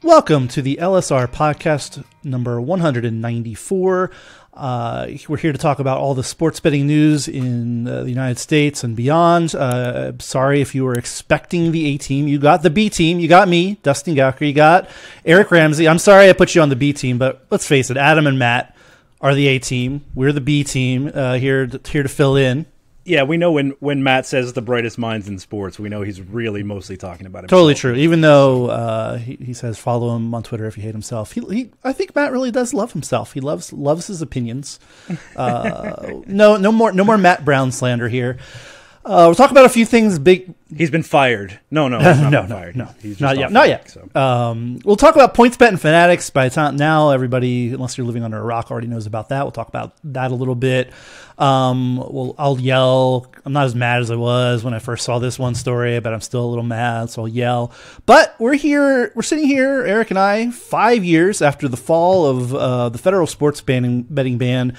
Welcome to the LSR podcast number 194. We're here to talk about all the sports betting news in the United States and beyond. Sorry if you were expecting the A team. You got the B team. You got me, Dustin Gouker. You got Eric Ramsey. I'm sorry I put you on the B team, but let's face it, Adam and Matt are the A team. We're the B team here to fill in. Yeah, we know when Matt says the brightest minds in sports, we know he's really mostly talking about himself. Totally true. Even though he says follow him on Twitter if you hate himself. I think Matt really does love himself. He loves his opinions. No more Matt Brown slander here. We'll talk about a few things big. He's been fired. No, he's not been fired. No, he's just not yet. So. We'll talk about PointsBet and Fanatics. By the time now, everybody, unless you're living under a rock, already knows about that. We'll talk about that a little bit. I'll yell. I'm not as mad as I was when I first saw this one story, but I'm still a little mad, so I'll yell. But we're here. We're sitting here, Eric and I, 5 years after the fall of the federal sports betting ban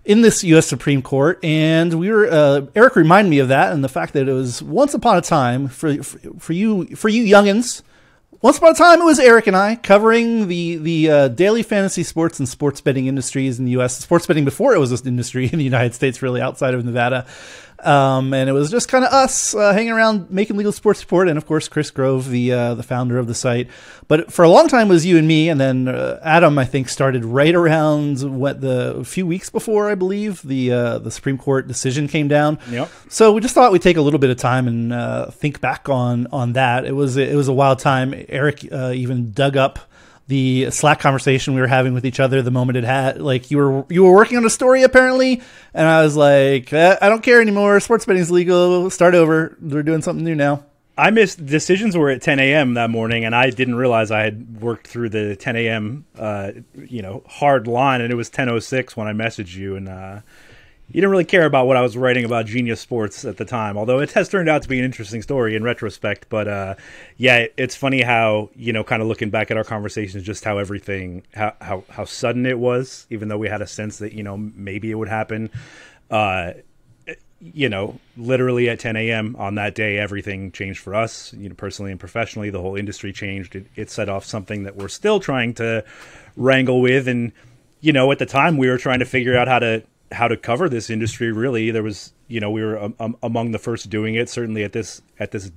in this U.S. Supreme Court, and we were Eric reminded me of that and the fact that it was once upon a time for you youngins. Once upon a time, it was Eric and I covering the daily fantasy sports and sports betting industries in the U.S. Sports betting before it was this industry in the United States, really outside of Nevada. And it was just kind of us hanging around making Legal Sports Report, and of course Chris Grove, the founder of the site. But for a long time it was you and me, and then Adam, I think, started right around a few weeks before, I believe, the Supreme Court decision came down. Yep. So we just thought we'd take a little bit of time and think back on that. It was a wild time. Eric even dug up the Slack conversation we were having with each other the moment it had, like you were working on a story apparently, and I was like, I don't care anymore. Sports betting is legal. Start over. We're doing something new now. I missed decisions were at 10 a.m. that morning, and I didn't realize I had worked through the 10 a.m. Hard line, and it was 10:06 when I messaged you, and you didn't really care about what I was writing about Genius Sports at the time, although it has turned out to be an interesting story in retrospect. But yeah, it's funny how, kind of looking back at our conversations, just how everything, how sudden it was, even though we had a sense that, maybe it would happen. Literally at 10 a.m. on that day, everything changed for us, personally and professionally. The whole industry changed. It set off something that we're still trying to wrangle with. And, at the time we were trying to figure out how to cover this industry. Really, there was, we were among the first doing it, certainly at this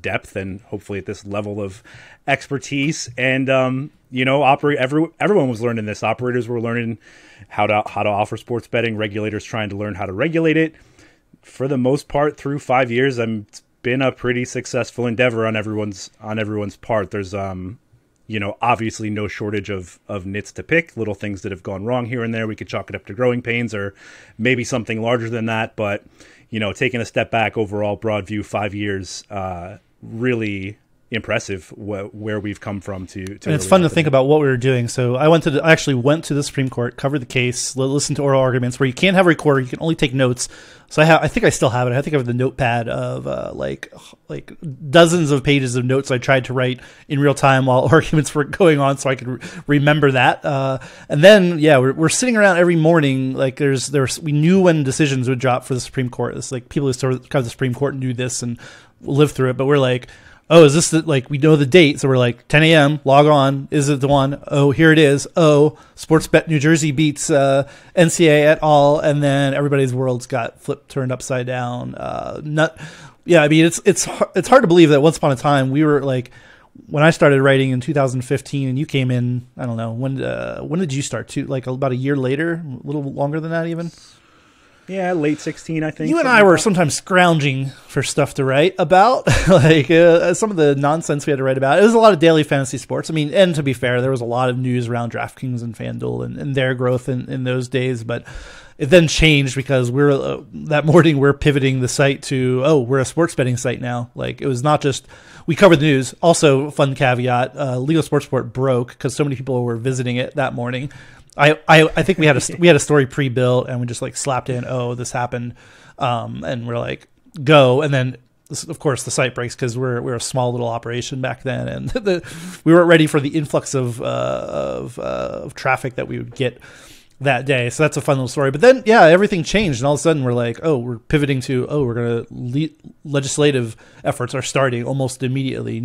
depth and hopefully at this level of expertise. And everyone was learning this. Operators were learning how to offer sports betting. Regulators trying to learn how to regulate it. For the most part, through 5 years, it's been a pretty successful endeavor on everyone's part. There's obviously no shortage of nits to pick, little things that have gone wrong here and there. We could chalk it up to growing pains or maybe something larger than that. But, taking a step back, overall, broad view, 5 years, really impressive where we've come from to and it's fun to think about what we were doing. So I actually went to the Supreme Court, covered the case, listened to oral arguments where you can't have a recorder, you can only take notes. So I think I still have it. I think I have the notepad of like dozens of pages of notes I tried to write in real time while arguments were going on, so I could remember that. And then we're sitting around every morning. Like we knew when decisions would drop for the Supreme Court. It's like people who sort of cover the Supreme Court knew this and lived through it, but we're like, oh, is this we know the date, so we're like 10 a.m. log on. Is it the one? Oh, here it is. Oh, Sportsbet New Jersey beats NCAA et al. And then everybody's worlds got turned upside down. It's hard to believe that once upon a time we were like, when I started writing in 2015 and you came in, I don't know when did you start? Too, like about a year later, a little longer than that even. Yeah, late 16, I think. You and I were sometimes scrounging for stuff to write about, some of the nonsense we had to write about. It was a lot of daily fantasy sports. I mean, and to be fair, there was a lot of news around DraftKings and FanDuel and their growth in those days. But it then changed because that morning we're pivoting the site to, we're a sports betting site now. Like, it was not just we covered the news. Also, fun caveat, Legal Sports Report broke because so many people were visiting it that morning. I think we had a story pre-built and we just slapped in, this happened, and we're like, go, and then of course the site breaks because we're a small little operation back then, and we weren't ready for the influx of traffic that we would get that day. So that's a fun little story. But then, yeah, everything changed, and all of a sudden we're like, oh, we're pivoting to, we're going to legislative efforts are starting almost immediately.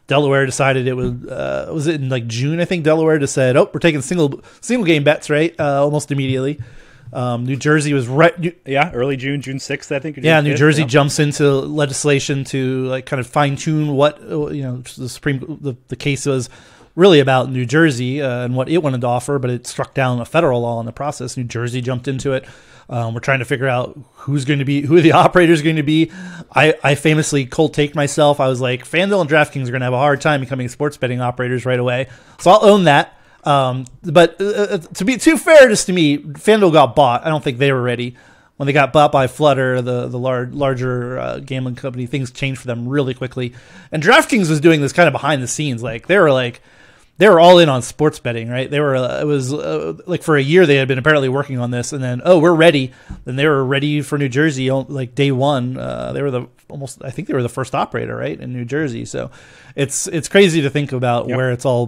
Delaware decided it was it in like June? I think Delaware just said, we're taking single game bets, right? Almost immediately. New Jersey was early June 6th, I think. New Jersey jumps into legislation to like kind of fine tune what the case was really about New Jersey and what it wanted to offer, but it struck down a federal law in the process. New Jersey jumped into it. We're trying to figure out who the operator is going to be. I famously cold taked myself. I was like, FanDuel and DraftKings are going to have a hard time becoming sports betting operators right away. So I'll own that. But to be too fair, just to me, FanDuel got bought. I don't think they were ready. When they got bought by Flutter, the larger gambling company, things changed for them really quickly. And DraftKings was doing this kind of behind the scenes. Like they were all in on sports betting, right? They were, it was like for a year they had been apparently working on this, and then, we're ready. Then they were ready for New Jersey, like day one. They were I think they were the first operator, right, in New Jersey. So it's crazy to think about where it's all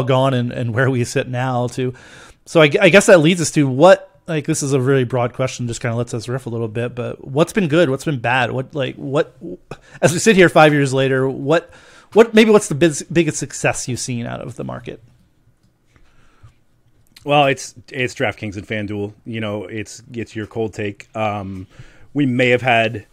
gone and where we sit now too. So I guess that leads us to what, like, this is a really broad question, just kind of lets us riff a little bit, but what's been good? What's been bad? What, as we sit here 5 years later, what's the biggest success you've seen out of the market? Well, it's DraftKings and FanDuel. It's your cold take. We may have had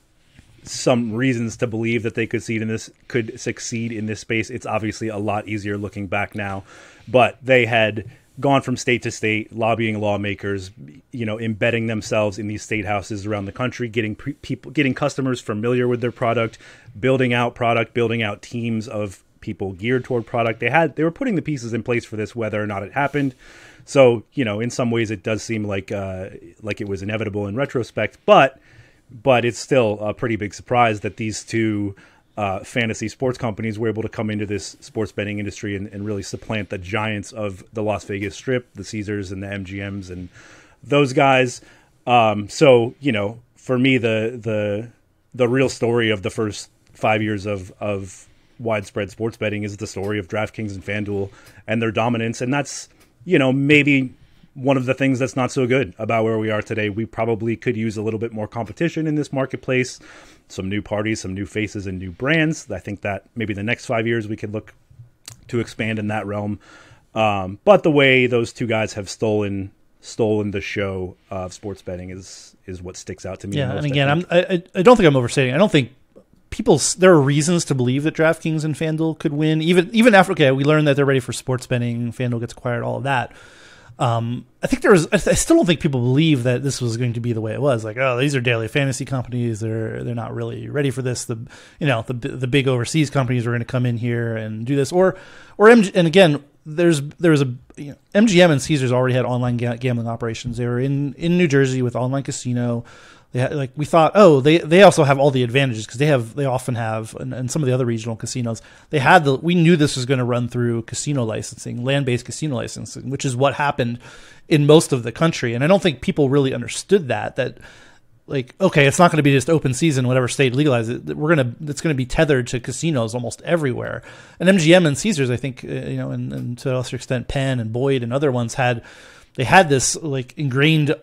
some reasons to believe that they could succeed in this space. It's obviously a lot easier looking back now, but they had gone from state to state, lobbying lawmakers, embedding themselves in these state houses around the country, getting customers familiar with their product, building out teams of people geared toward product. They were putting the pieces in place for this, whether or not it happened. So, in some ways it does seem like it was inevitable in retrospect, but it's still a pretty big surprise that these two fantasy sports companies were able to come into this sports betting industry and really supplant the giants of the Las Vegas Strip, the Caesars and the MGMs and those guys. So, for me, the real story of the first 5 years of widespread sports betting is the story of DraftKings and FanDuel and their dominance. And that's, maybe one of the things that's not so good about where we are today. We probably could use a little bit more competition in this marketplace, some new parties, some new faces, and new brands. I think that maybe the next 5 years we could look to expand in that realm. But the way those two guys have stolen the show of sports betting is what sticks out to me. Yeah, most, and again, I don't think I'm overstating. I don't think there are reasons to believe that DraftKings and FanDuel could win, even after we learned that they're ready for sports betting, FanDuel gets acquired, all of that. I still don't think people believe that this was going to be the way it was. Like, these are daily fantasy companies. They're not really ready for this. The big overseas companies are going to come in here and do this. And again, there was MGM and Caesars already had online gambling operations. They were in New Jersey with online casino. They had, we thought, they also have all the advantages because they often have, and some of the other regional casinos, we knew this was going to run through casino licensing, land-based casino licensing, which is what happened in most of the country. And I don't think people really understood that it's not going to be just open season, whatever state legalizes it. It's going to be tethered to casinos almost everywhere. And MGM and Caesars, I think, and to a lesser extent, Penn and Boyd and other ones had this ingrained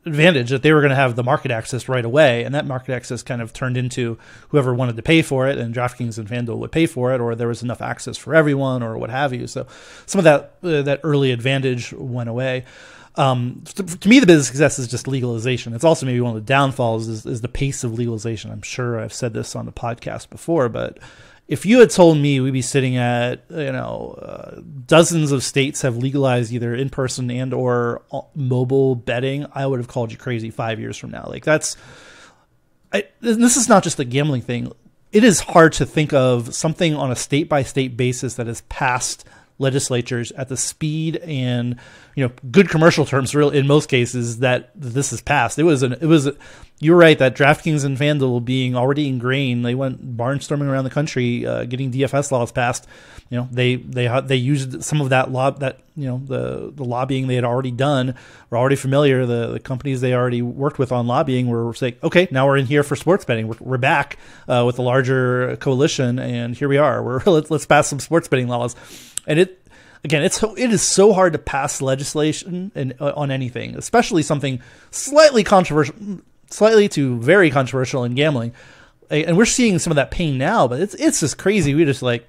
advantage that they were going to have the market access right away, and that market access kind of turned into whoever wanted to pay for it, and DraftKings and FanDuel would pay for it, or there was enough access for everyone, or what have you. So some of that early advantage went away. To me, the biggest success is just legalization. It's also maybe one of the downfalls is the pace of legalization. I'm sure I've said this on the podcast before, but if you had told me we'd be sitting at, dozens of states have legalized either in-person and or mobile betting, I would have called you crazy 5 years from now. This is not just a gambling thing. It is hard to think of something on a state-by-state basis that has passed legislatures at the speed and good commercial terms really in most cases that this has passed. You're right that DraftKings and FanDuel being already ingrained, they went barnstorming around the country getting DFS laws passed. They used some of that the lobbying they had already done, were already familiar. The companies they already worked with on lobbying were saying, okay, now we're in here for sports betting. We're back with a larger coalition, and here we are. Let's pass some sports betting laws. And again, it is so hard to pass legislation on anything, especially something slightly to very controversial in gambling. And we're seeing some of that pain now, but it's just crazy. We just like,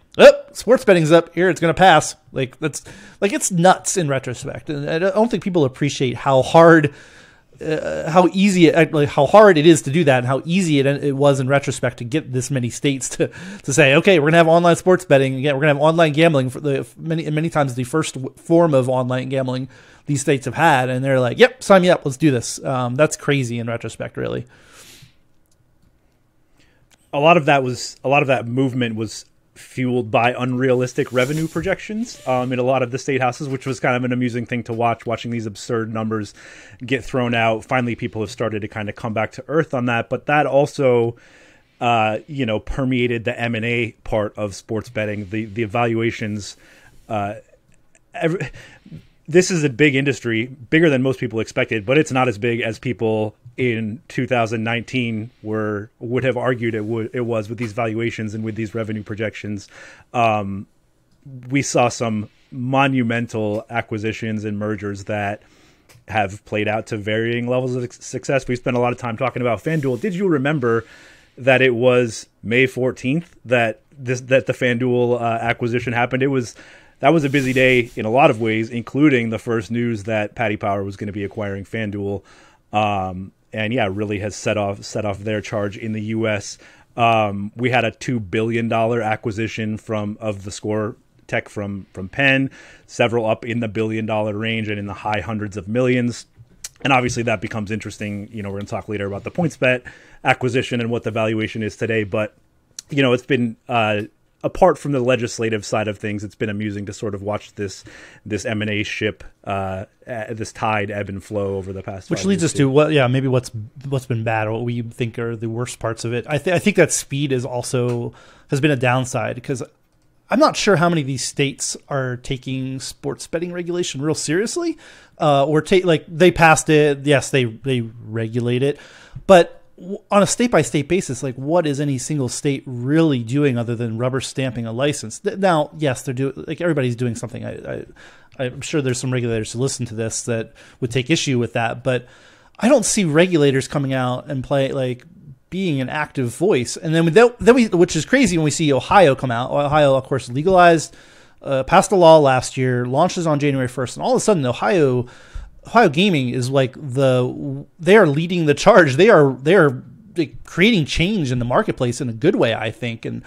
sports betting's up here. It's going to pass. It's nuts in retrospect. And I don't think people appreciate how hard it is to do that, and how easy it was in retrospect to get this many states to say, okay, we're gonna have online sports betting again. We're gonna have online gambling for many times the first form of online gambling these states have had, and they're like, yep, sign me up, let's do this. That's crazy in retrospect, really. A lot of that movement was fueled by unrealistic revenue projections in a lot of the state houses, which was kind of an amusing thing to watching these absurd numbers get thrown out. Finally, people have started to kind of come back to earth on that, but that also permeated the M&A part of sports betting, the evaluations. This is a big industry, bigger than most people expected, but it's not as big as people in 2019 would have argued it was with these valuations and with these revenue projections. We saw some monumental acquisitions and mergers that have played out to varying levels of success. We spent a lot of time talking about FanDuel. Did you remember that it was May 14th that the FanDuel acquisition happened? That was a busy day in a lot of ways, including the first news that Paddy Power was going to be acquiring FanDuel. Really has set off their charge in the U.S. We had a $2 billion acquisition of the score tech from Penn, several up in the $1 billion range and in the high hundreds of millions. And obviously that becomes interesting. We're going to talk later about the PointsBet acquisition and what the valuation is today. But, it's been apart from the legislative side of things, it's been amusing to sort of watch this M&A ship, this tide ebb and flow over the past. Which leads us to maybe what's been bad, or what we think are the worst parts of it. I think that speed has been a downside, because I'm not sure how many of these states are taking sports betting regulation real seriously, or they passed it. Yes, they regulate it, but on a state-by-state basis, what is any single state really doing other than rubber stamping a license? Now, yes, they're doing, everybody's doing something. I'm sure there's some regulators who listen to this that would take issue with that, but I don't see regulators coming out and being an active voice. And then which is crazy when we see Ohio come out. Ohio, of course, legalized, passed a law last year, launches on January 1st, and all of a sudden Ohio gaming is they are leading the charge. They are creating change in the marketplace in a good way, I think. And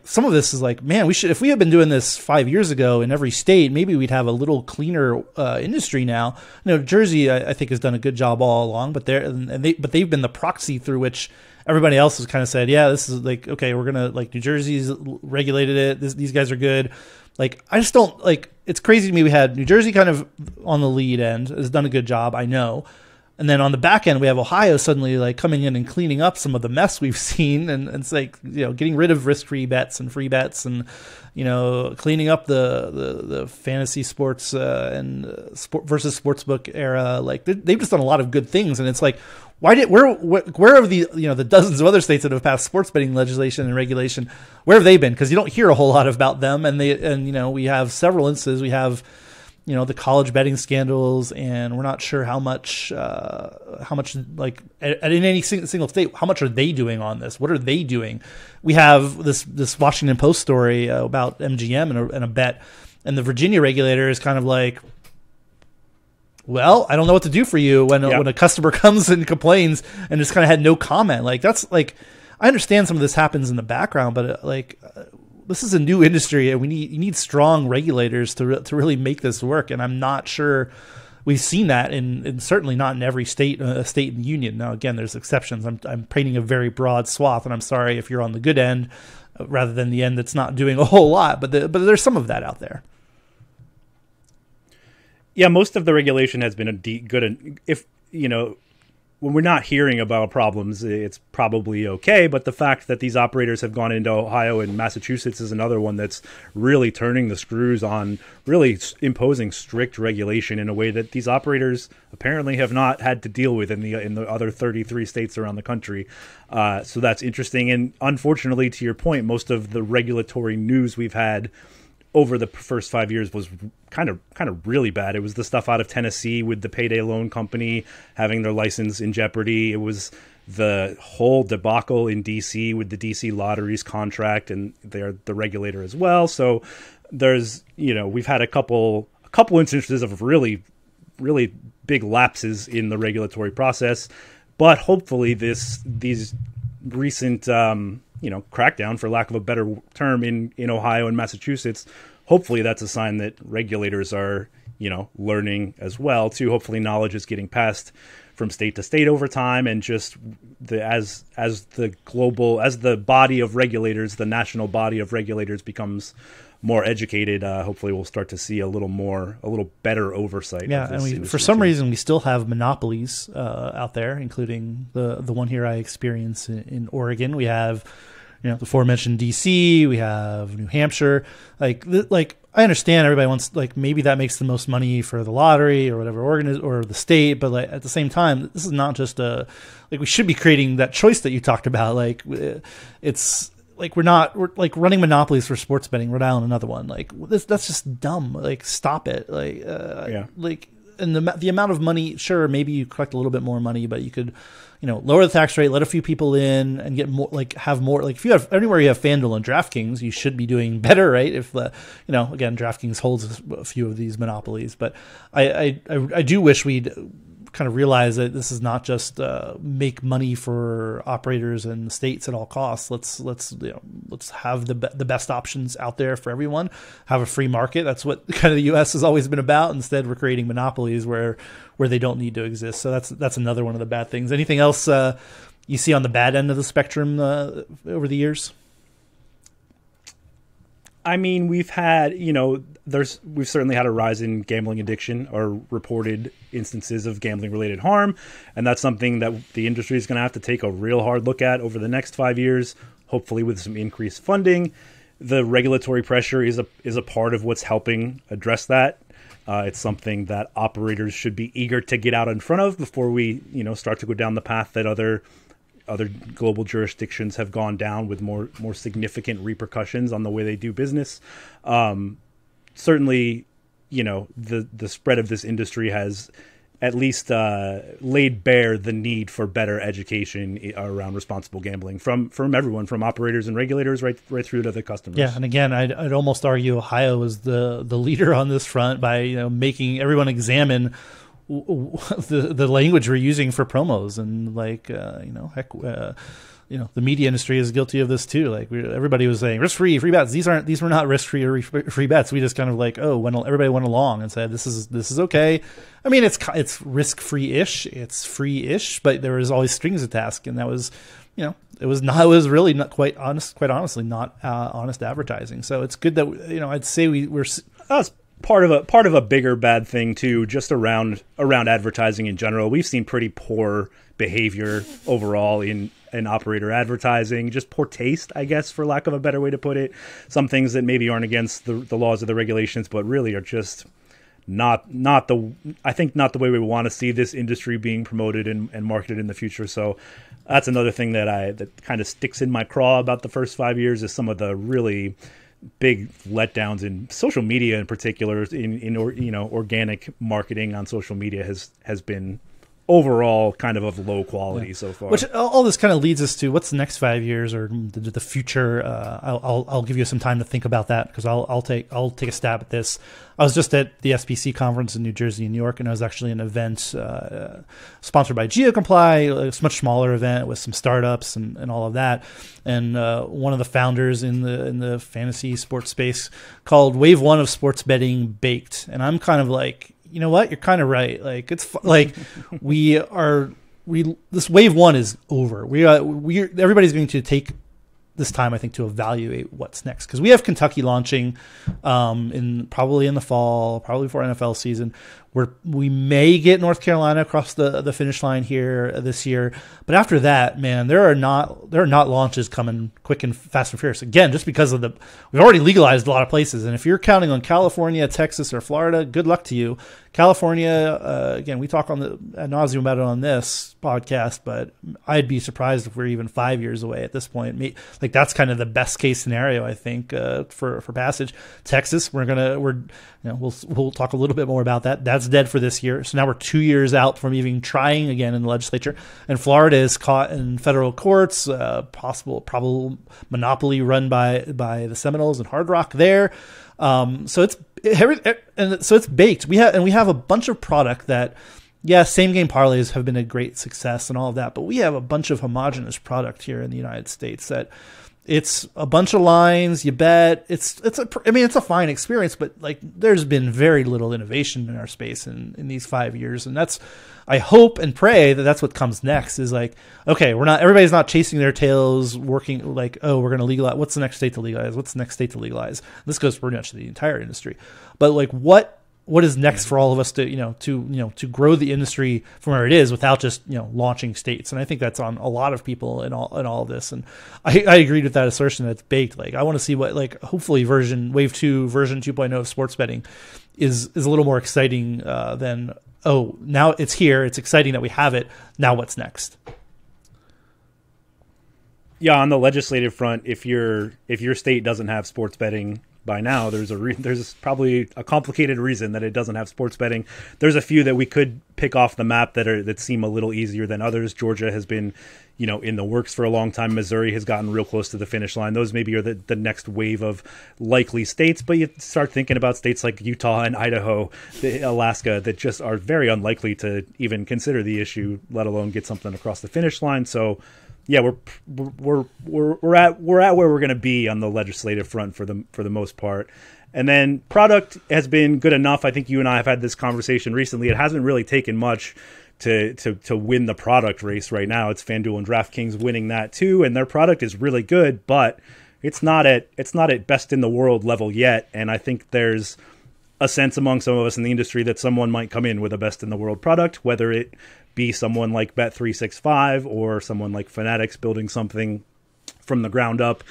some of this is man, if we had been doing this 5 years ago in every state, maybe we'd have a little cleaner industry now. Jersey, I think, has done a good job all along, but they've been the proxy through which everybody else has kind of said, yeah, this is okay, we're gonna New Jersey's regulated it. These guys are good. I just don't it's crazy to me. We had New Jersey kind of on the lead end, has done a good job, I know. And then on the back end, we have Ohio suddenly coming in and cleaning up some of the mess we've seen, and it's getting rid of risk-free bets and free bets, and cleaning up the fantasy sports and sport versus sportsbook era. They've just done a lot of good things, and it's where have the dozens of other states that have passed sports betting legislation and regulation? Where have they been? Because you don't hear a whole lot about them, and we have several instances. We have the college betting scandals, and we're not sure how much in any single state, how much are they doing on this? What are they doing? We have this Washington Post story about MGM and a bet, and the Virginia regulator is kind of well, I don't know what to do for you when a customer comes and complains, and just kind of had no comment. I understand some of this happens in the background, but this is a new industry, and you need strong regulators to really make this work. And I'm not sure we've seen that in certainly not in every state in the union. Now, again, there's exceptions. I'm painting a very broad swath, and I'm sorry if you're on the good end rather than the end that's not doing a whole lot. But there's some of that out there. Yeah, most of the regulation has been good. If when we're not hearing about problems, it's probably okay. But the fact that these operators have gone into Ohio and Massachusetts is another one that's really turning the screws on, really imposing strict regulation in a way that these operators apparently have not had to deal with in the other 33 states around the country. So that's interesting. And unfortunately, to your point, most of the regulatory news we've had over the first 5 years was kind of really bad. It was the stuff out of Tennessee with the payday loan company having their license in jeopardy. It was the whole debacle in DC with the DC Lotteries contract, and they're the regulator as well. So there's, we've had a couple instances of really, really big lapses in the regulatory process, but hopefully these recent, crackdown, for lack of a better term, in Ohio and Massachusetts, hopefully that's a sign that regulators are, learning as well too. Hopefully knowledge is getting passed from state to state over time, and just as the body of regulators, the national body of regulators becomes more educated, hopefully we'll start to see a little better oversight. Yeah, and for some reason we still have monopolies out there, including the one here I experience in Oregon. We have, the aforementioned DC. We have New Hampshire. Like I understand everybody wants, maybe that makes the most money for the lottery or whatever or the state, but at the same time, this is not just we should be creating that choice that you talked about. It's we're running monopolies for sports betting. Rhode Island, another one. That's just dumb. Stop it. And the amount of money, sure, maybe you collect a little bit more money, but you could, lower the tax rate, let a few people in, and get more, have more. If you have anywhere you have FanDuel and DraftKings, you should be doing better, right? If again, DraftKings holds a few of these monopolies, but I do wish we'd kind of realize that this is not just make money for operators and states at all costs. Let's have the best options out there for everyone. Have a free market. That's what kind of the U.S. has always been about. Instead, we're creating monopolies where they don't need to exist. So that's another one of the bad things. Anything else you see on the bad end of the spectrum over the years? I mean, we've had, we've certainly had a rise in gambling addiction or reported instances of gambling related harm. And that's something that the industry is going to have to take a real hard look at over the next 5 years, hopefully with some increased funding. The regulatory pressure is a part of what's helping address that. It's something that operators should be eager to get out in front of before we, start to go down the path that other global jurisdictions have gone down with more significant repercussions on the way they do business. Certainly, the spread of this industry has at least laid bare the need for better education around responsible gambling from everyone, from operators and regulators right through to the customers. Yeah, and again, I'd almost argue Ohio is the leader on this front by making everyone examine the language we're using for promos, and the media industry is guilty of this too. Everybody was saying risk-free, free bets. These were not risk-free or free bets. We just kind of everybody went along and said this is okay. I mean, it's risk-free-ish, it's free-ish, but there was always strings attached, and that was, it was really not quite honestly not honest advertising. So it's good that I'd say we're. That's part of a bigger bad thing too, just around advertising in general. We've seen pretty poor behavior overall in operator advertising, just poor taste, I guess, for lack of a better way to put it. Some things that maybe aren't against the laws of the regulations, but really are just not the way we want to see this industry being promoted and marketed in the future. So that's another thing that kind of sticks in my craw about the first 5 years, is some of the really big letdowns in social media, in particular in organic marketing on social media has been overall kind of low quality so far. Which all this kind of leads us to what's the next 5 years or the future. I'll give you some time to think about that, because I'll take a stab at this. I was just at the SPC conference in New Jersey and New York, and I was actually an event sponsored by GeoComply. It's a much smaller event with some startups and all of that. And one of the founders in the fantasy sports space called Wave 1 of sports betting baked. And I'm kind of like, you know what? You're kind of right. It's this wave 1 is over. Everybody's going to take this time, I think, to evaluate what's next, because we have Kentucky launching probably in the fall, probably before NFL season. We may get North Carolina across the finish line here this year, but after that, man, there are not launches coming quick and fast and furious. Again, just because of we've already legalized a lot of places, and if you're counting on California, Texas, or Florida, good luck to you. California, again, we talk ad nauseum about it on this podcast, but I'd be surprised if we're even 5 years away at this point. Like that's kind of the best case scenario, I think, for passage. Texas, we'll talk a little bit more about that. That's dead for this year. So now we're 2 years out from even trying again in the legislature. And Florida is caught in federal courts, probable monopoly run by the Seminoles and Hard Rock there. So it's baked. We have a bunch of product that, same game parlays have been a great success and all of that, but we have a bunch of homogenous product here in the United States that it's a bunch of lines. You bet. It's a fine experience, but like there's been very little innovation in our space in these 5 years, and I hope and pray that that's what comes next. Is like, okay, everybody's not chasing their tails, working like, oh, we're going to legalize. What's the next state to legalize? What's the next state to legalize? This goes pretty much to the entire industry, but like what is next for all of us to grow the industry from where it is without just launching states? And I think that's on a lot of people in all of this. And I agreed with that assertion that's baked. Like I want to see what hopefully wave 2 version 2.0 of sports betting is a little more exciting than, oh, now it's here, it's exciting that we have it, now what's next? Yeah, on the legislative front, if your state doesn't have sports betting by now, there's probably a complicated reason that it doesn't have sports betting. There's a few that we could pick off the map that seem a little easier than others. Georgia has been, in the works for a long time. Missouri has gotten real close to the finish line. Those maybe are the next wave of likely states, but you start thinking about states like Utah and Idaho, Alaska, that just are very unlikely to even consider the issue, let alone get something across the finish line. So yeah, we're at where we're going to be on the legislative front for the most part. And then product has been good enough. I think you and I have had this conversation recently. It hasn't really taken much to win the product race right now. It's FanDuel and DraftKings winning that too, and their product is really good, but it's not at best in the world level yet. And I think there's a sense among some of us in the industry that someone might come in with a best in the world product, whether it be someone like Bet365 or someone like Fanatics building something from the ground up.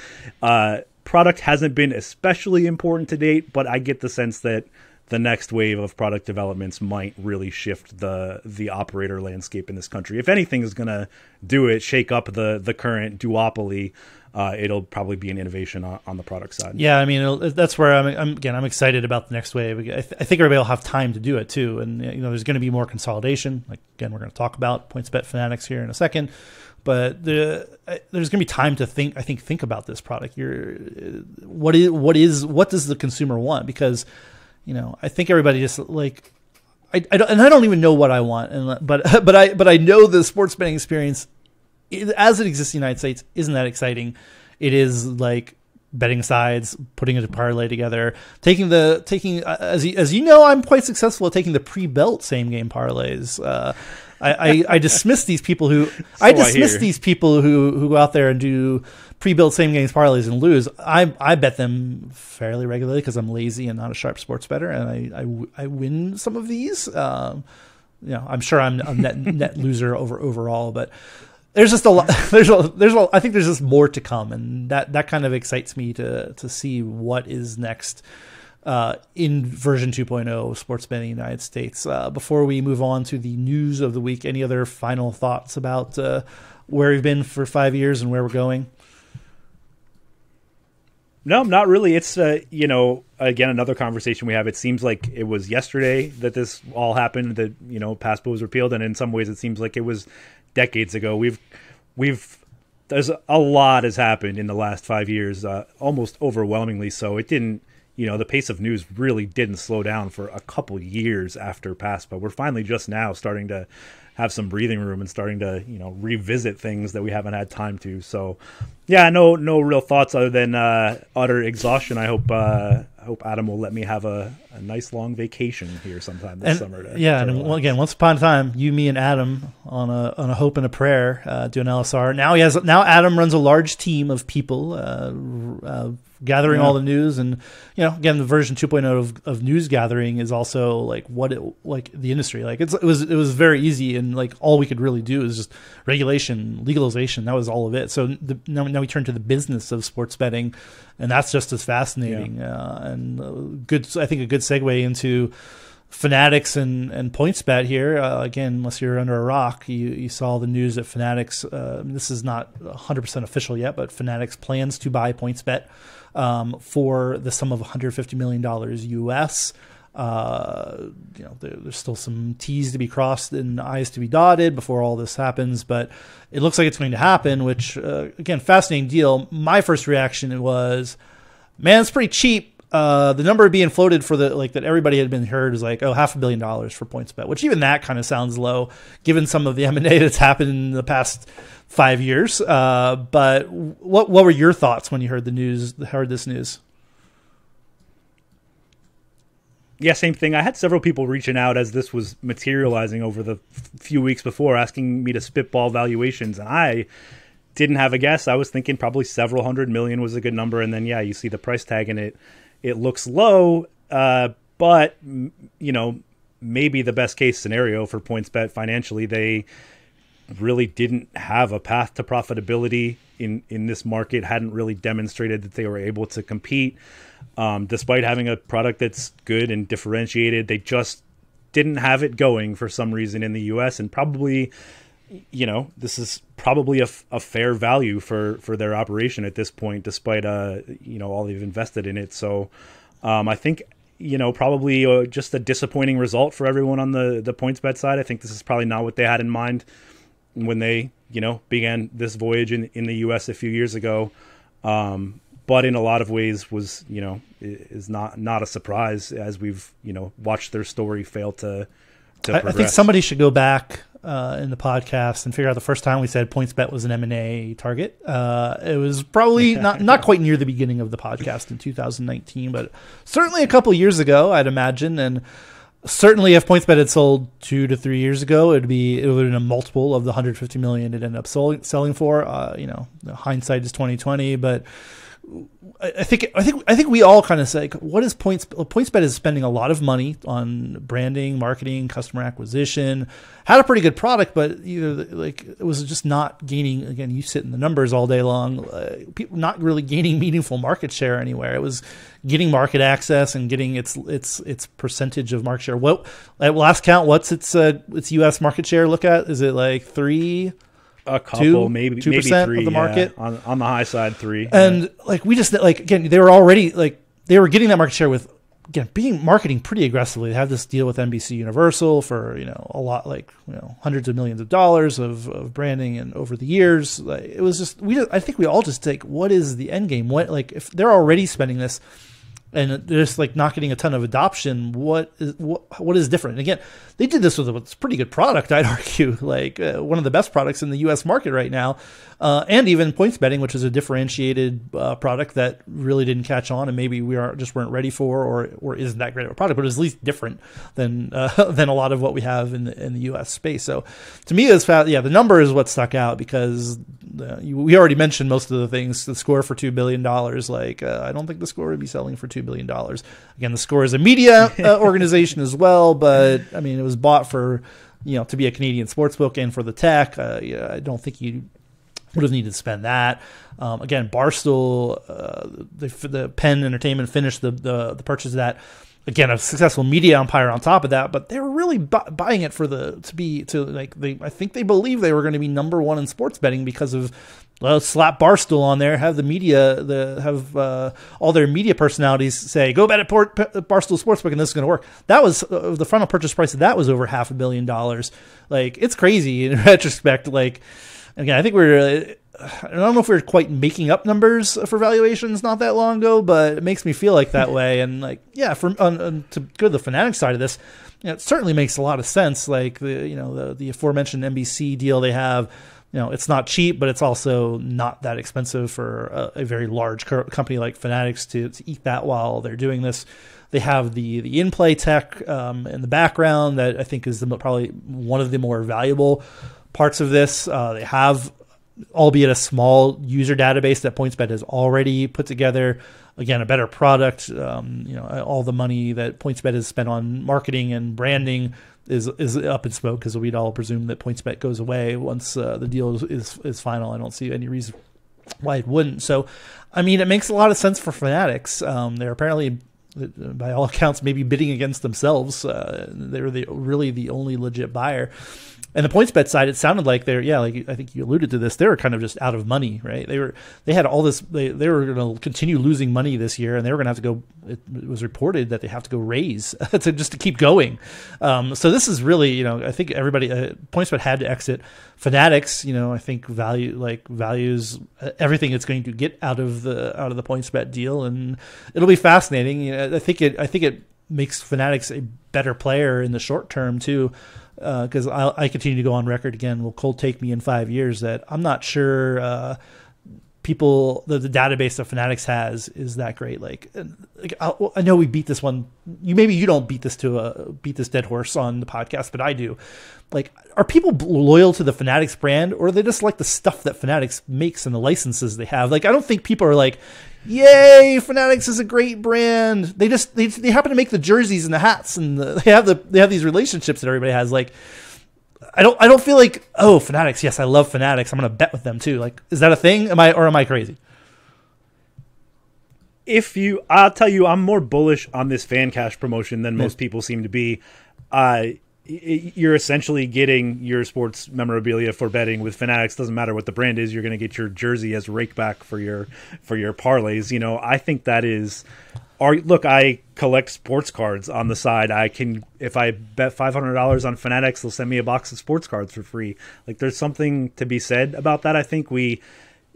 Product hasn't been especially important to date, but I get the sense that the next wave of product developments might really shift the operator landscape in this country. If anything is going to do it, shake up the current duopoly, it'll probably be an innovation on the product side. Yeah, I mean, that's where I'm excited about the next wave. I think everybody will have time to do it too, and there's going to be more consolidation. Like again, we're going to talk about PointsBet Fanatics here in a second, but there's going to be time to think about this product. What does the consumer want? Because I think everybody just like I don't even know what I want, but I know the sports betting experience as it exists in the United States isn't that exciting. It is like betting sides, putting a parlay together, taking as you know, I'm quite successful at taking the pre-built same game parlays. I dismiss these people who who go out there and do pre-built same games parlays and lose. I bet them fairly regularly because I'm lazy and not a sharp sports bettor, and I win some of these. I'm sure I'm a net loser overall, but there's just a lot. I think there's just more to come, and that kind of excites me to see what is next in version 2.0 of sports betting in the United States. Before we move on to the news of the week, any other final thoughts about where we've been for 5 years and where we're going? No, not really. It's, again, another conversation we have. It seems like it was yesterday that this all happened, that, PASPA was repealed. And in some ways it seems like it was decades ago. There's a lot has happened in the last 5 years, almost overwhelmingly so. It didn't, the pace of news really didn't slow down for a couple years after PASPA. We're finally just now starting to have some breathing room and starting to, revisit things that we haven't had time to. So, yeah, no real thoughts other than utter exhaustion. I hope Adam will let me have a nice long vacation here sometime this summer. Again, once upon a time, you, me, and Adam on a hope and a prayer do an LSR. Now Adam runs a large team of people gathering all the news, and again, the version 2.0 of news gathering is also like the industry. Like it was very easy, and like all we could really do is just regulation, legalization. That was all of it. So now we turn to the business of sports betting, and that's just as fascinating and good. I think a good segue into Fanatics and PointsBet here. Again, unless you're under a rock, you saw the news that Fanatics, this is not 100% official yet, but Fanatics plans to buy PointsBet for the sum of $150 million US. There's still some T's to be crossed and I's to be dotted before all this happens, but it looks like it's going to happen, which, again, fascinating deal. My first reaction was, man, it's pretty cheap. The number being floated for that everybody had been heard is like, $500 million for PointsBet, which even that kind of sounds low given some of the M&A that's happened in the past 5 years. But what were your thoughts when you heard this news? Yeah, same thing. I had several people reaching out as this was materializing over the few weeks before, asking me to spitball valuations, and I didn't have a guess. I was thinking probably several $100 million was a good number, and then you see the price tag and it looks low, but maybe the best case scenario for PointsBet financially, they really didn't have a path to profitability in this market, hadn't really demonstrated that they were able to compete. Despite having a product that's good and differentiated, they just didn't have it going for some reason in the US, and probably, this is probably a fair value for their operation at this point, despite, all they've invested in it. So I think, probably just a disappointing result for everyone on the PointsBet side. I think this is probably not what they had in mind when they, began this voyage in the US a few years ago. But in a lot of ways is not a surprise as we've, watched their story fail to progress. I think somebody should go back in the podcast and figure out the first time we said PointsBet was an M&A target. It was probably not quite near the beginning of the podcast in 2019, but certainly a couple years ago, I'd imagine. And certainly if PointsBet had sold 2 to 3 years ago, it would have been a multiple of the $150 million it ended up selling for. Hindsight is 2020, but I think we all kind of say, what is PointsBet is spending a lot of money on branding, marketing, customer acquisition, had a pretty good product, but it was just not gaining. Again, you sit in the numbers all day long, people not really gaining meaningful market share anywhere. It was getting market access and getting its percentage of market share. What at last count, what's its U.S. market share? Look at, is it like 3? A couple, maybe 3% of the market, on the high side, 3. And again, they were already they were getting that market share with, again, being marketing pretty aggressively. They have this deal with NBC Universal for a lot, hundreds of millions of dollars of branding, and over the years, it was just I think we all just take, what is the end game? What, if they're already spending this and they're just not getting a ton of adoption, what is different? And again, they did this with a pretty good product, I'd argue, one of the best products in the U.S. market right now, and even points betting, which is a differentiated product that really didn't catch on, and maybe we weren't ready for, or isn't that great of a product, but it's at least different than a lot of what we have in the U.S. space. So to me, the number is what stuck out, because we already mentioned most of the things. The score for $2 billion, I don't think the score would be selling for $2 billion. Again, the score is a media organization as well, but I mean, it was bought for, to be a Canadian sportsbook and for the tech. I don't think you would have needed to spend that. Again, Barstool, the Penn Entertainment finished the purchase of that. Again, a successful media empire on top of that, but they were really buying it for I think they believe they were going to be number one in sports betting because of, slap Barstool on there, have the media, have all their media personalities say, go bet at Barstool Sportsbook, and this is going to work. That was the final purchase price of that was over $500 million. It's crazy in retrospect. Again, I think I don't know if we're quite making up numbers for valuations not that long ago, but it makes me feel like that way. And to go to the Fanatics side of this, it certainly makes a lot of sense. The aforementioned NBC deal they have, it's not cheap, but it's also not that expensive for a very large company like Fanatics to eat that while they're doing this. They have the in-play tech in the background that I think is probably one of the more valuable parts of this. They have, albeit a small user database that PointsBet has already put together. Again, a better product. All the money that PointsBet has spent on marketing and branding is up in smoke, because we'd all presume that PointsBet goes away once the deal is final. I don't see any reason why it wouldn't. So, I mean, it makes a lot of sense for Fanatics. They're apparently by all accounts, maybe bidding against themselves. They were really the only legit buyer. And the PointsBet side, it sounded like like I think you alluded to this, they were kind of just out of money, right? They had all this, they were going to continue losing money this year, and they were going to have to go. It was reported that they have to go raise to keep going. So this is really, I think everybody, PointsBet had to exit. Fanatics, I think values everything it's going to get out of the PointsBet deal, and it'll be fascinating. I think it makes Fanatics a better player in the short term too. Because I continue to go on record again. Will cold take me in 5 years that I'm not sure the database that Fanatics has is that great. I know we beat this one. Maybe you don't beat this dead horse on the podcast, but I do. Are people loyal to the Fanatics brand, or are they just like the stuff that Fanatics makes and the licenses they have? I don't think people are like, yay, Fanatics is a great brand. They happen to make the jerseys and the hats, and they have these relationships that everybody has. I don't feel like, oh, Fanatics, yes, I love Fanatics, I'm going to bet with them too. Is that a thing? Am I crazy? I'll tell you, I'm more bullish on this fan cash promotion than most people seem to be. You're essentially getting your sports memorabilia for betting with Fanatics. Doesn't matter what the brand is, you're going to get your jersey as rakeback for your parlays. I think that is. Look, I collect sports cards on the side. If I bet $500 on Fanatics, they'll send me a box of sports cards for free. There's something to be said about that. I think we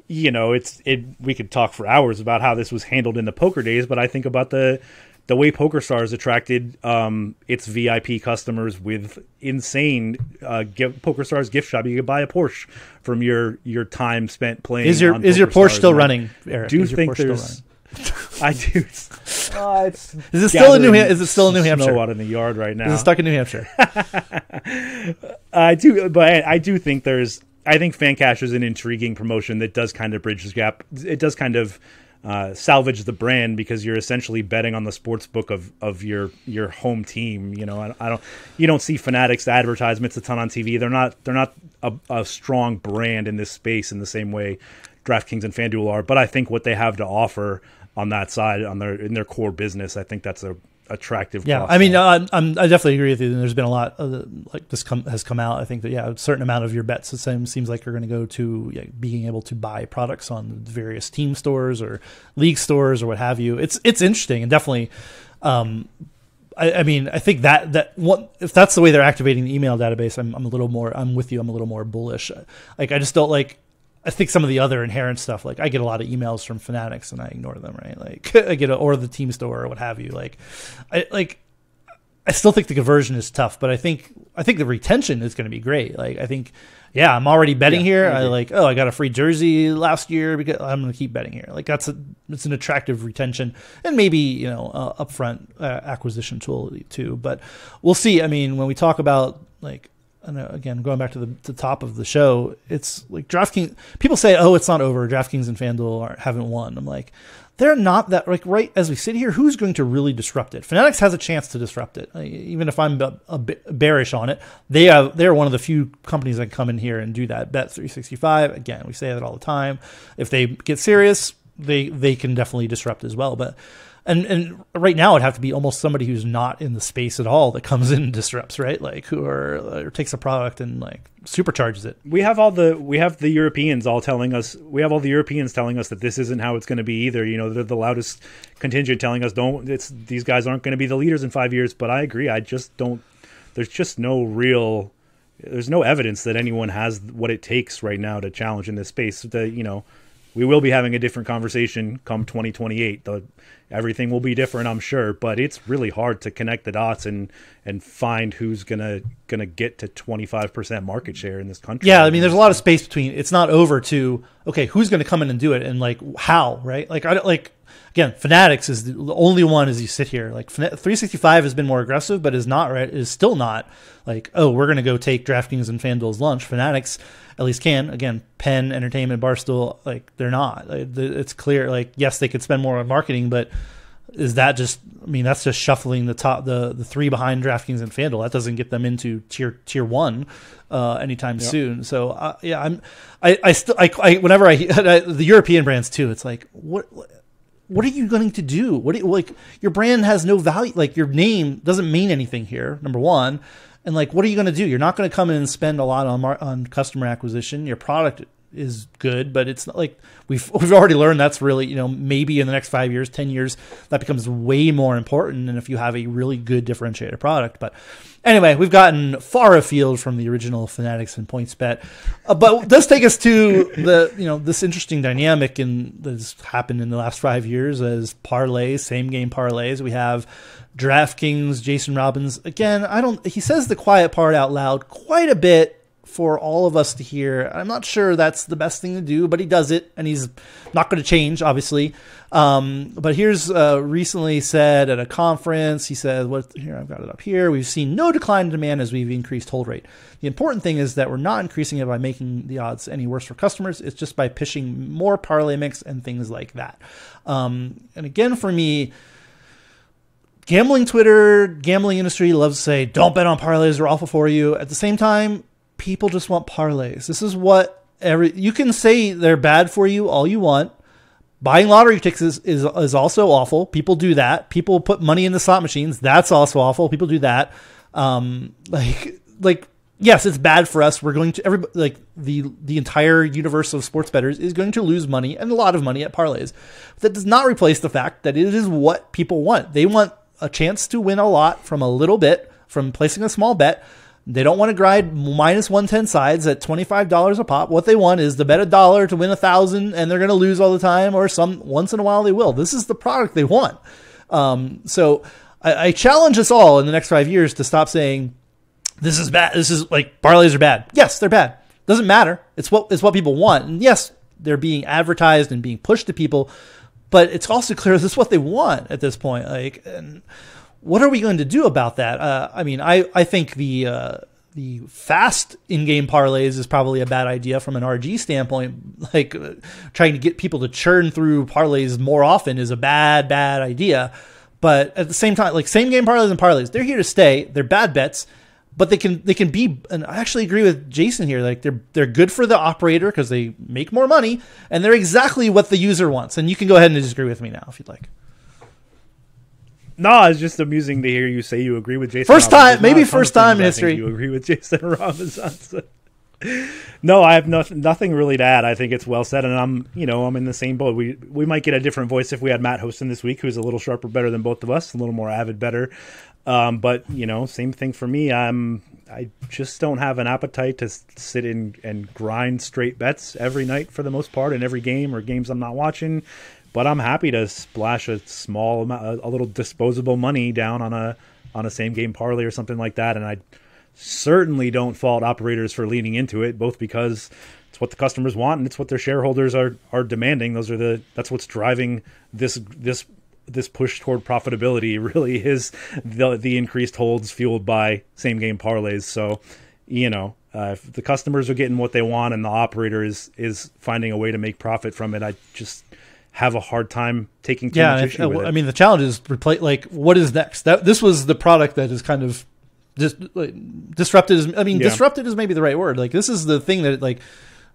could talk for hours about how this was handled in the poker days, but I think about the way PokerStars attracted its VIP customers with insane PokerStars gift shop. You could buy a Porsche from your time spent playing. Is your Porsche still running, Eric? Do you think there's? I do. Is it still in New Hampshire? Is it still in New Hampshire? Snow out in the yard right now. Is it stuck in New Hampshire? I do, but I do think there's. I think Fan Cash is an intriguing promotion that does kind of bridge this gap. It does kind of salvage the brand because you're essentially betting on the sports book of your home team. You don't see Fanatics advertisements a ton on TV. They're not a strong brand in this space in the same way DraftKings and FanDuel are. But I think what they have to offer on that side, in their core business, I think that's a attractive. Yeah, I mean, I definitely agree with you. There's been a lot has come out. I think that a certain amount of your bets seems like you're going to go to being able to buy products on various team stores or league stores or what have you. It's interesting and definitely. I mean, I think that if that's the way they're activating the email database, I'm with you. I'm a little more bullish. I just don't like. I think some of the other inherent stuff, I get a lot of emails from Fanatics and I ignore them, right? I get or the team store or what have you. I still think the conversion is tough, but I think the retention is going to be great. I think, I'm already betting here. I got a free jersey last year because I'm going to keep betting here. It's an attractive retention and maybe, upfront acquisition tool too, but we'll see. I mean, when we talk about and again, going back to the top of the show, it's DraftKings. People say, "Oh, it's not over." DraftKings and FanDuel haven't won. I'm like, they're not that. Right as we sit here, who's going to really disrupt it? Fanatics has a chance to disrupt it. Even if I'm a bit bearish on it, they're one of the few companies that come in here and do that. Bet365. Again, we say that all the time. If they get serious, they can definitely disrupt as well. But. And right now it'd have to be almost somebody who's not in the space at all that comes in and disrupts, right? Or takes a product and supercharges it. We have the Europeans telling us that this isn't how it's going to be either. They're the loudest contingent telling us these guys aren't going to be the leaders in 5 years. But I agree. I just don't. There's just there's no evidence that anyone has what it takes right now to challenge in this space. We will be having a different conversation come 2028. Everything will be different, I'm sure, but it's really hard to connect the dots and find who's gonna get to 25% market share in this country. Yeah, I mean, there's a lot of space between. It's not over to who's going to come in and do it and how, right? Again, Fanatics is the only one as you sit here. 365 has been more aggressive, but is not right. Is still not we're going to go take DraftKings and FanDuel's lunch. Fanatics at least can. Again, Penn Entertainment, Barstool, they're not. It's clear. Yes, they could spend more on marketing, but is that just? I mean, that's just shuffling the top, the three behind DraftKings and FanDuel. That doesn't get them into tier one anytime soon. So I still whenever I the European brands too, it's what. what are you going to do? Like your brand has no value. Like your name doesn't mean anything here. Number one. And like, what are you going to do? You're not going to come in and spend a lot on customer acquisition. Your product is good, but it's not like we've already learned that's really, maybe in the next 5 years, 10 years, that becomes way more important than if you have a really good differentiated product. But anyway, we've gotten far afield from the original Fanatics and PointsBet, but it does take us to this interesting dynamic that's happened in the last 5 years as parlays, same game parlays. We have DraftKings, Jason Robbins. Again, he says the quiet part out loud quite a bit for all of us to hear. I'm not sure that's the best thing to do, but he does it, and he's not going to change, obviously. But here's recently said at a conference, he said, here, I've got it up here. We've seen no decline in demand as we've increased hold rate. The important thing is that we're not increasing it by making the odds any worse for customers. It's just by pushing more parlay mix and things like that. And again, for me, gambling Twitter, gambling industry loves to say, don't bet on parlays, they're awful for you. At the same time, people just want parlays. This is what you can say they're bad for you all you want. Buying lottery tickets is also awful. People do that. People put money in the slot machines. That's also awful. People do that. Yes, it's bad for us. We're going to the entire universe of sports bettors is going to lose money and a lot of money at parlays. That does not replace the fact that it is what people want. They want a chance to win a lot from a little bit, from placing a small bet. They don't want to grind minus 110 sides at $25 a pop. What they want is to bet $1 to win 1,000, and they're going to lose all the time, or once in a while they will. This is the product they want. So I challenge us all in the next 5 years to stop saying this is bad. This is like parlays are bad. Yes, they're bad. Doesn't matter. It's what people want. And yes, they're being advertised and being pushed to people, but it's also clear this is what they want at this point. And what are we going to do about that? I think the fast in-game parlays is probably a bad idea from an RG standpoint. Trying to get people to churn through parlays more often is a bad idea. But at the same time, same game parlays and parlays, they're here to stay. They're bad bets, but they can be. And I actually agree with Jason here. They're good for the operator because they make more money, and they're exactly what the user wants. And you can go ahead and disagree with me now if you'd like. No, it's just amusing to hear you say you agree with Jason. First time in history. You agree with Jason Robinson. No, I have nothing really to add. I think it's well said, and I'm in the same boat. We might get a different voice if we had Matt hosting this week, who's a little sharper, better than both of us, a little more avid better. But same thing for me. I just don't have an appetite to sit in and grind straight bets every night for the most part in every game or games I'm not watching. But I'm happy to splash a small amount, a little disposable money down on a same game parlay or something like that. And I certainly don't fault operators for leaning into it, both because it's what the customers want and it's what their shareholders are demanding. That's what's driving this push toward profitability. Really is the increased holds fueled by same game parlays. So, if the customers are getting what they want and the operator is finding a way to make profit from it, I just have a hard time taking too much issue with it. I mean, the challenge is what is next? This was the product that is kind of disrupted. Disrupted is maybe the right word. This is the thing that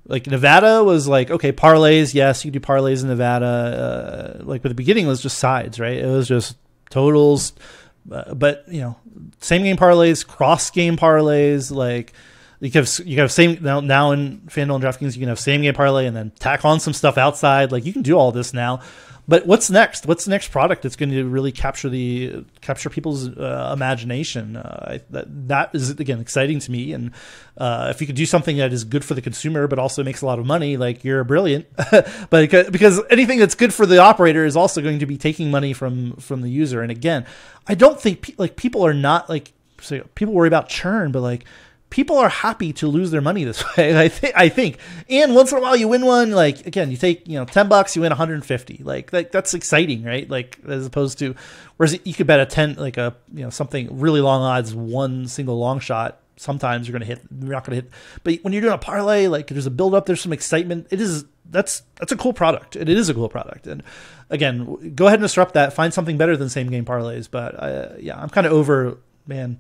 Nevada was okay, parlays. Yes, you do parlays in Nevada. But the beginning was just sides, right? It was just totals. But same game parlays, cross game parlays, You have same now in FanDuel and DraftKings. You can have same game parlay and then tack on some stuff outside. You can do all this now, but what's next? What's the next product that's going to really capture people's imagination? That is again exciting to me. And if you could do something that is good for the consumer but also makes a lot of money, you're brilliant. But because anything that's good for the operator is also going to be taking money from the user. And again, I don't think people are not people worry about churn, but people are happy to lose their money this way. I think, and once in a while you win one. Again, you take $10, you win 150. That's exciting, right? As opposed to, whereas you could bet a 10, something really long odds, one single long shot. Sometimes you're not gonna hit. But when you're doing a parlay, there's a build up, there's some excitement. That's a cool product. It is a cool product. And again, go ahead and disrupt that. Find something better than same game parlays. But I'm kind of over. Man,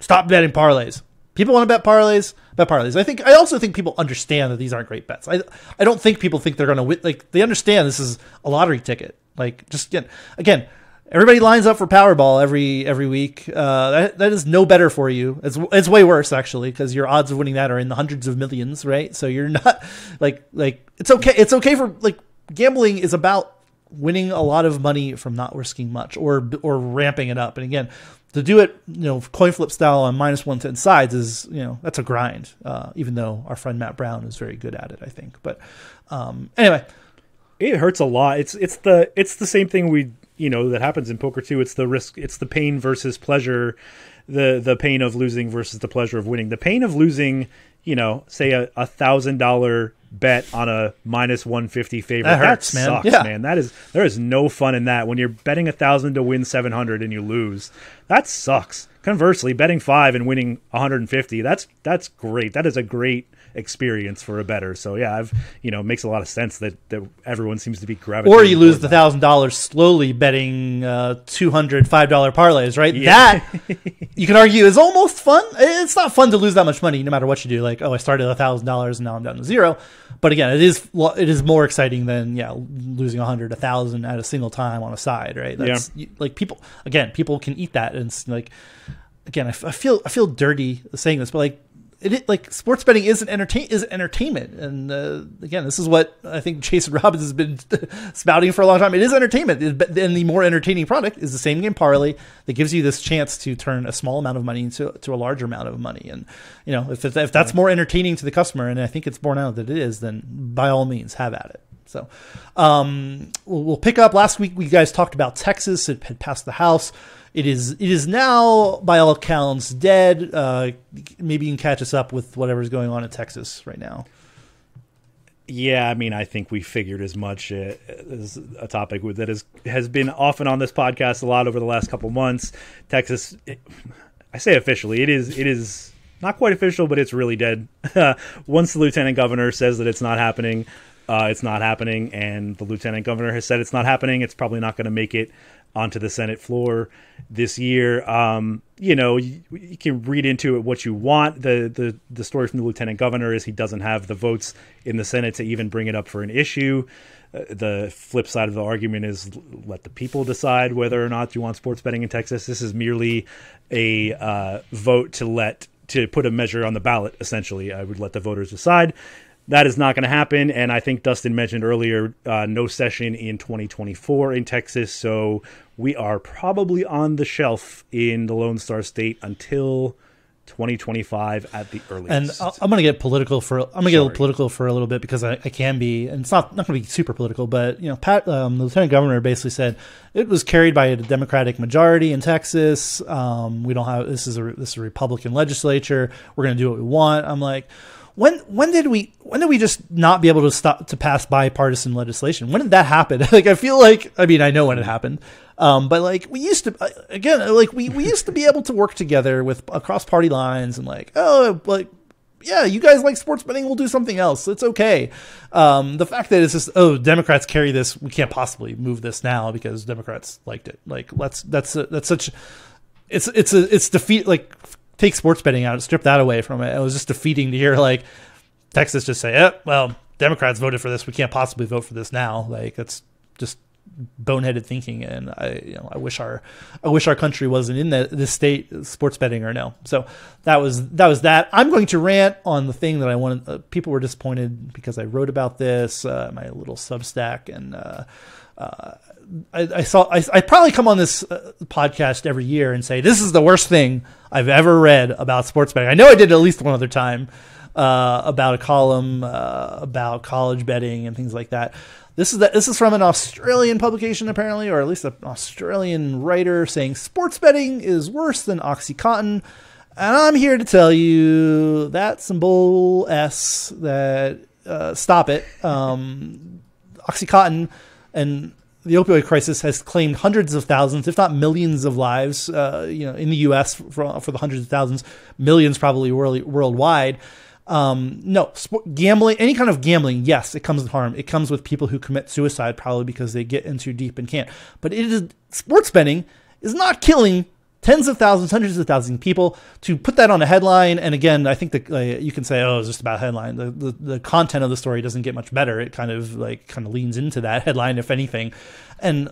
stop betting parlays. People want to bet parlays. I also think people understand that these aren't great bets. I don't think people think they're going to win. They understand this is a lottery ticket. Like, just again, everybody lines up for Powerball every week. That is no better for you. It's way worse actually, because your odds of winning that are in the hundreds of millions, right? So you're not like it's okay. It's okay for like gambling is about winning a lot of money from not risking much or ramping it up. And again, to do it, coin flip style on -110 sides is, that's a grind. Even though our friend Matt Brown is very good at it, I think. But anyway, it hurts a lot. It's the same thing that happens in poker too. It's the risk. It's the pain versus pleasure. The pain of losing versus the pleasure of winning. The pain of losing, say a $1,000 bet on a -150 favorite. That hurts, that sucks, man. There is no fun in that. When you're betting 1,000 to win 700 and you lose, that sucks. Conversely, betting 5 and winning 150, that's great. That is a great experience for a bettor. So yeah, it makes a lot of sense that everyone seems to be gravitating. Or you lose the $1,000 slowly betting $200 $5 parlays, right? Yeah. That you can argue is almost fun. It's not fun to lose that much money, no matter what you do. Like, I started at $1,000 and now I'm down to zero. But again, it is more exciting than losing 100, 1,000 at a single time on a side, right? That's like people can eat that, and it's like, again, I feel dirty saying this, but like sports betting is entertainment, and again, this is what I think Jason Robbins has been spouting for a long time. It is entertainment, and the more entertaining product is the same game parlay that gives you this chance to turn a small amount of money into a larger amount of money. And if that's more entertaining to the customer, and I think it's borne out that it is, then by all means have at it. So we'll pick up. Last week we guys talked about Texas. It had passed the House. It is now, by all accounts, dead. Maybe you can catch us up with whatever's going on in Texas right now. Yeah, I mean, I think we figured as much. As a topic that has been often on this podcast a lot over the last couple months. Texas, I say officially, it is not quite official, but it's really dead. Once the lieutenant governor says that it's not happening, it's not happening, and the lieutenant governor has said it's not happening. It's probably not going to make it onto the Senate floor this year. You can read into it what you want. The story from the lieutenant governor is he doesn't have the votes in the Senate to even bring it up for an issue. The flip side of the argument is let the people decide whether or not you want sports betting in Texas. This is merely a vote to put a measure on the ballot, essentially. I would let the voters decide. That is not going to happen, and I think Dustin mentioned earlier, no session in 2024 in Texas, so we are probably on the shelf in the Lone Star State until 2025 at the earliest. And I'm going to get political for a little bit, because I can be, and it's not going to be super political, but the lieutenant governor basically said it was carried by a Democratic majority in Texas. We don't have this is a Republican legislature. We're going to do what we want. I'm like, When did we just not be able to pass bipartisan legislation? When did that happen? I feel like, I know when it happened. But we used to, we used to be able to work together across party lines and you guys like sports betting, we'll do something else. It's okay. The fact that it's just, Democrats carry this, we can't possibly move this now because Democrats liked it. It's defeat, take sports betting out, strip that away from it. It was just defeating to hear Texas just say, Democrats voted for this, we can't possibly vote for this now. That's just boneheaded thinking, and I wish our country wasn't in this state, sports betting or no. So that was that. I'm going to rant on the thing that I wanted. People were disappointed because I wrote about this, my little Substack, and I probably come on this podcast every year and say this is the worst thing I've ever read about sports betting. I know I did at least one other time about a column about college betting and things like that. This is from an Australian publication apparently, or at least an Australian writer, saying sports betting is worse than OxyContin. And I'm here to tell you that's some bull s. That stop it. OxyContin and the opioid crisis has claimed hundreds of thousands, if not millions, of lives. In the U.S. for the hundreds of thousands, millions probably worldwide. No, gambling, any kind of gambling, yes, it comes with harm. It comes with people who commit suicide probably because they get in too deep and can't. But sports betting is not killing tens of thousands, hundreds of thousands of people, to put that on a headline. And again, I think that you can say, oh, it's just about headline. The content of the story doesn't get much better. It kind of leans into that headline, if anything. And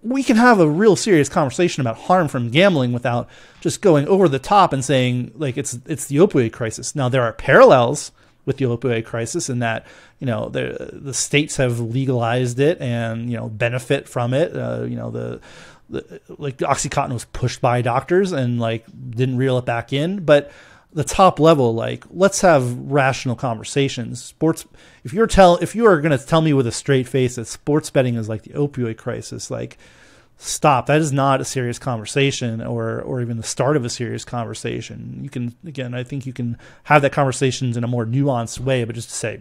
we can have a real serious conversation about harm from gambling without just going over the top and saying it's the opioid crisis. Now, there are parallels with the opioid crisis in that, the states have legalized it and, benefit from it. The OxyContin was pushed by doctors and didn't reel it back in. But the top level, let's have rational conversations. Sports, if you are going to tell me with a straight face that sports betting is like the opioid crisis, stop. That is not a serious conversation or even the start of a serious conversation. I think you can have that conversations in a more nuanced way, but just to say,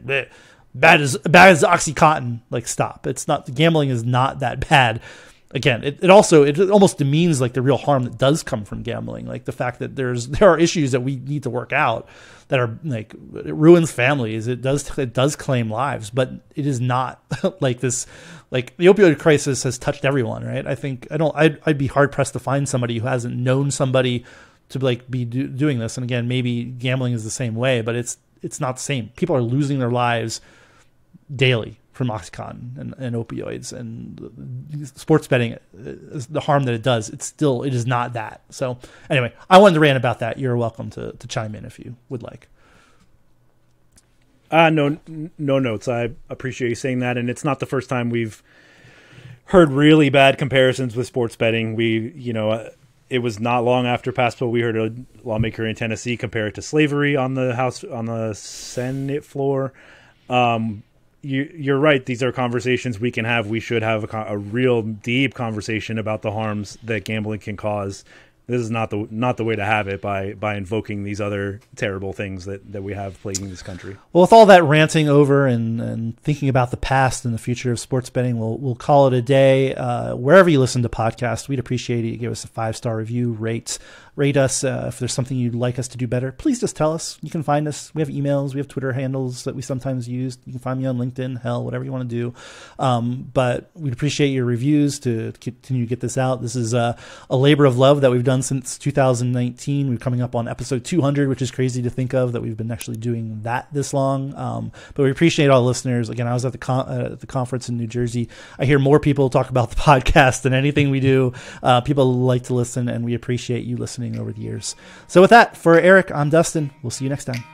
bad as OxyContin, stop. It's not, gambling is not that bad. Again, it almost demeans the real harm that does come from gambling, the fact that there are issues that we need to work out that are it ruins families. It does claim lives, but it is not this. The opioid crisis has touched everyone, right? I'd be hard pressed to find somebody who hasn't known somebody to be doing this. And again, maybe gambling is the same way, but it's not the same. People are losing their lives daily from OxyContin and opioids, and sports betting, the harm that it does, it is not that. So anyway, I wanted to rant about that. You're welcome to chime in if you would like. No notes. I appreciate you saying that, and it's not the first time we've heard really bad comparisons with sports betting. It was not long after Passport we heard a lawmaker in Tennessee compare it to slavery on the Senate floor. You're right. These are conversations we can have. We should have a real deep conversation about the harms that gambling can cause. This is not the way to have it by invoking these other terrible things that we have plaguing this country. Well, with all that ranting over and thinking about the past and the future of sports betting, we'll call it a day. Wherever you listen to podcasts, we'd appreciate it. You give us a 5-star review, rate us. If there's something you'd like us to do better, please just tell us. You can find us. We have emails. We have Twitter handles that we sometimes use. You can find me on LinkedIn, whatever you want to do. But we'd appreciate your reviews to continue to get this out. This is a labor of love that we've done since 2019. We're coming up on episode 200, which is crazy to think of that we've been actually doing that this long. But we appreciate all the listeners. Again, I was at the conference in New Jersey. I hear more people talk about the podcast than anything we do. People like to listen, and we appreciate you listening over the years. So with that, for Eric, I'm Dustin. We'll see you next time.